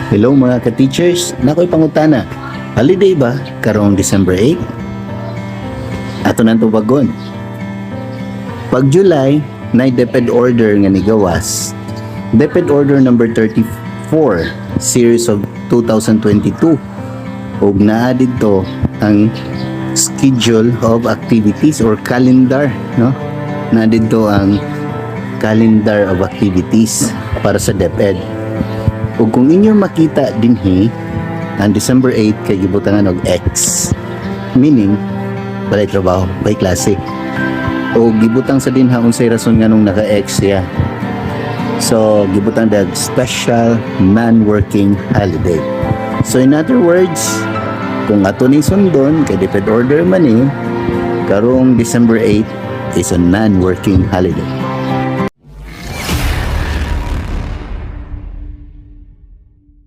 Hello mga ka-teachers, nako'y pangutana. Holiday ba karong December 8? Ato nang tubagon. Pag July, na DepEd order nga nigawas. DepEd order number 34, series of 2022. Ug naa didto ang schedule of activities or calendar, no? Na didto ang calendar of activities para sa DepEd. Ug kung inyo makita dinhi, ang December 8 kay gibutangan og X. Meaning, balay trabaho, balay klase. O gibutang sa dinha unsay rason nganong naka-X siya. So, gibutang dag special non-working holiday. So, in other words, kung ato ning sundon kay DepEd order man karong December 8 is a non-working holiday.